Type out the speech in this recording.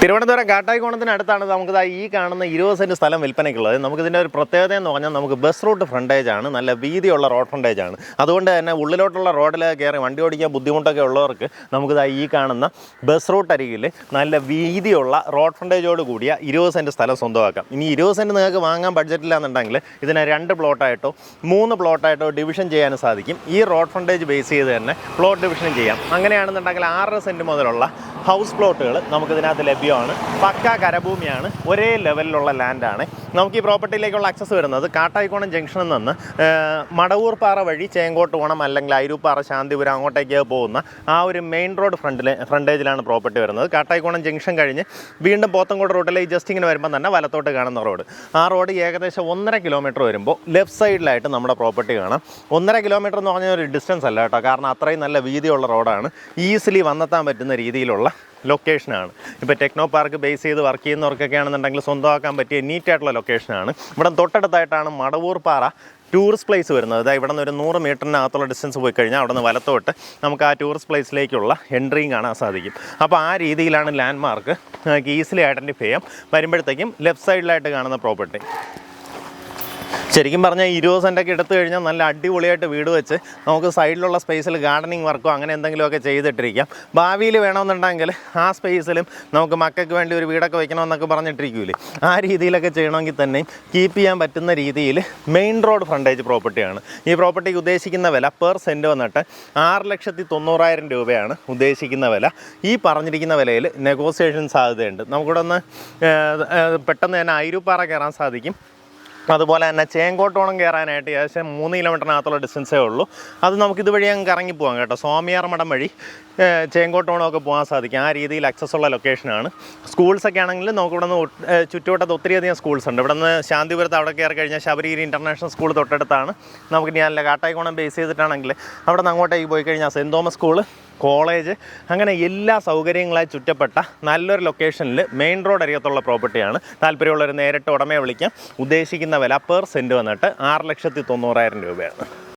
തിരുവനന്തപുരം കാട്ടായിക്കോണത്തിനടുത്താണ് നമുക്ക് ഈ കാണുന്ന 20 സെൻറ്റ് സ്ഥലം വിൽപ്പനയ്ക്കുള്ളത്. നമുക്കിതിൻ്റെ ഒരു പ്രത്യേകത എന്ന് പറഞ്ഞാൽ നമുക്ക് ബസ് റൂട്ട് ഫ്രണ്ടേജ് ആണ്, നല്ല വീതിയുള്ള റോഡ് ഫ്രണ്ടേജ് ആണ്. അതുകൊണ്ട് തന്നെ ഉള്ളിലോട്ടുള്ള റോഡിൽ കയറി വണ്ടി ഓടിക്കാൻ ബുദ്ധിമുട്ടൊക്കെ ഉള്ളവർക്ക് നമുക്കിത് ഈ കാണുന്ന ബസ് റൂട്ട് അരികിൽ നല്ല വീതിയുള്ള റോഡ് ഫ്രണ്ടേജോട് കൂടിയ 20 സെൻറ്റ് സ്ഥലം സ്വന്തമാക്കാം. ഇനി 20 സെൻറ്റ് നിങ്ങൾക്ക് വാങ്ങാൻ ബഡ്ജറ്റില്ലാന്നുണ്ടെങ്കിൽ ഇതിനെ 2 പ്ലോട്ടായിട്ടോ 3 പ്ലോട്ടായിട്ടോ ഡിവിഷൻ ചെയ്യാനും സാധിക്കും. ഈ റോഡ് ഫ്രണ്ടേജ് ബേസ് ചെയ്ത് തന്നെ പ്ലോട്ട് ഡിവിഷനും ചെയ്യാം. അങ്ങനെയാണെന്നുണ്ടെങ്കിൽ 6 സെൻറ്റ് മുതലുള്ള ഹൗസ് പ്ലോട്ടുകൾ നമുക്കിതിനകത്ത് ലഭ്യമാണ്. പക്ക കരഭൂമിയാണ്, ഒരേ ലെവലിലുള്ള ലാൻഡാണ്. നമുക്ക് ഈ പ്രോപ്പർട്ടിയിലേക്കുള്ള ആക്സസ് വരുന്നത് കാട്ടായിക്കോണം ജംഗ്ഷനിൽ നിന്ന് മടവൂർപ്പാറ വഴി ചേങ്കോട്ട് പോകണം, അല്ലെങ്കിൽ അരൂപ്പാറ ശാന്തിപുരം അങ്ങോട്ടേക്ക് പോകുന്ന ആ ഒരു മെയിൻ റോഡ് ഫ്രണ്ടേജിലാണ് പ്രോപ്പർട്ടി വരുന്നത്. കാട്ടായിക്കോണം ജംഗ്ഷൻ കഴിഞ്ഞ് വീണ്ടും പോത്തങ്കോട് റൂട്ടിലേക്ക് ജസ്റ്റ് ഇങ്ങനെ വരുമ്പോൾ തന്നെ വലത്തോട്ട് കാണുന്ന റോഡ്, ആ റോഡ് ഏകദേശം 1.5 കിലോമീറ്റർ വരുമ്പോൾ ലെഫ്റ്റ് സൈഡിലായിട്ട് നമ്മുടെ പ്രോപ്പർട്ടി കാണാം. 1.5 കിലോമീറ്റർ എന്ന് പറഞ്ഞാൽ ഒരു ഡിസ്റ്റൻസ് അല്ല കേട്ടോ, കാരണം അത്രയും നല്ല വീതിയുള്ള റോഡാണ്. ഈസിലി വന്നെത്താൻ പറ്റുന്ന രീതിയിലുള്ള ലൊക്കേഷനാണ്. ഇപ്പോൾ ടെക്നോ പാർക്ക് ബേസ് ചെയ്ത് വർക്ക് ചെയ്യുന്നവർക്കൊക്കെ ആണെന്നുണ്ടെങ്കിൽ സ്വന്തമാക്കാൻ പറ്റിയ നീറ്റായിട്ടുള്ള ലൊക്കേഷനാണ്. ഇവിടെ തൊട്ടടുത്തായിട്ടാണ് മടവൂർപ്പാറ ടൂറിസ്റ്റ് പ്ലേസ് വരുന്നത്. അതായത് ഇവിടെ നിന്ന് ഒരു 100 മീറ്ററിനകത്തുള്ള ഡിസ്റ്റൻസ് പോയി കഴിഞ്ഞാൽ അവിടെ നിന്ന് വലത്തോട്ട് നമുക്ക് ആ ടൂറിസ്റ്റ് പ്ലേസിലേക്കുള്ള എൻട്രിയും കാണാൻ സാധിക്കും. അപ്പോൾ ആ രീതിയിലാണ് ലാൻഡ് മാർക്ക് നമുക്ക് ഈസിലി ഐഡൻറ്റിഫൈ ചെയ്യാം. വരുമ്പോഴത്തേക്കും ലെഫ്റ്റ് സൈഡിലായിട്ട് കാണുന്ന പ്രോപ്പർട്ടി ശരിക്കും പറഞ്ഞാൽ 20 സെൻറ്റൊക്കെ എടുത്തു കഴിഞ്ഞാൽ നല്ല അടിപൊളിയായിട്ട് വീട് വെച്ച് നമുക്ക് സൈഡിലുള്ള സ്പേസിൽ ഗാർഡനിങ് വർക്കോ അങ്ങനെ എന്തെങ്കിലുമൊക്കെ ചെയ്തിട്ടിരിക്കാം. ഭാവിയിൽ വേണമെന്നുണ്ടെങ്കിൽ ആ സ്പേസിലും നമുക്ക് മക്കൾക്ക് വേണ്ടി ഒരു വീടൊക്കെ വെക്കണമെന്നൊക്കെ പറഞ്ഞിട്ടിരിക്കൂലേ, ആ രീതിയിലൊക്കെ ചെയ്യണമെങ്കിൽ തന്നെയും കീപ്പ് ചെയ്യാൻ പറ്റുന്ന രീതിയിൽ മെയിൻ റോഡ് ഫ്രണ്ടേജ് പ്രോപ്പർട്ടിയാണ്. ഈ പ്രോപ്പർട്ടിക്ക് ഉദ്ദേശിക്കുന്ന വില പെർ സെൻറ്റ് വന്നിട്ട് 6,90,000 രൂപയാണ് ഉദ്ദേശിക്കുന്ന വില. ഈ പറഞ്ഞിരിക്കുന്ന വിലയിൽ നെഗോസിയേഷൻ സാധ്യതയുണ്ട്. നമുക്കിവിടെ ഒന്ന് പെട്ടെന്ന് തന്നെ അരൂപ്പാറ കയറാൻ സാധിക്കും. അതുപോലെ തന്നെ ചേങ്കോട്ടോണം കയറാനായിട്ട് ഏകദേശം 3 കിലോമീറ്ററിനകത്തുള്ള ഡിസ്റ്റൻസേ ഉള്ളൂ. അത് നമുക്ക് ഇതുവഴി അങ്ങ് കറങ്ങി പോകാം കേട്ടോ. സ്വാമിയാർ മഠം വഴി ചേങ്കോട്ടോണമൊക്കെ പോകാൻ സാധിക്കും. ആ രീതിയിൽ ആക്സസ് ഉള്ള ലൊക്കേഷനാണ്. സ്കൂൾസൊക്കെ ആണെങ്കിൽ നമുക്കിവിടെ നിന്ന് ചുറ്റുവട്ടത്ത് ഒത്തിരിയധികം സ്കൂൾസ് ഉണ്ട്. ഇവിടെ നിന്ന് ശാന്തിപുരത്ത് അവിടെ കയറി കഴിഞ്ഞാൽ ശബരിഗിരി ഇൻ്റർനാഷണൽ സ്കൂൾ തൊട്ടടുത്താണ്. നമുക്ക് ഇനി നല്ല കാട്ടായിക്കോണം ബേസ് ചെയ്തിട്ടാണെങ്കിൽ അവിടെ നിന്ന് അങ്ങോട്ടേക്ക് പോയി കഴിഞ്ഞാൽ സെൻറ്റ് തോമസ് സ്കൂള്, കോളേജ്, അങ്ങനെ എല്ലാ സൗകര്യങ്ങളായി ചുറ്റപ്പെട്ട നല്ലൊരു ലൊക്കേഷനിൽ മെയിൻ റോഡ് അരികത്തുള്ള പ്രോപ്പർട്ടിയാണ്. താല്പര്യമുള്ളവർ നേരിട്ട് ഉടമയെ വിളിക്കാം. ഉദ്ദേശിക്കുന്ന വില പെർ സെൻറ്റ് വന്നിട്ട് 6,90,000 രൂപയാണ്.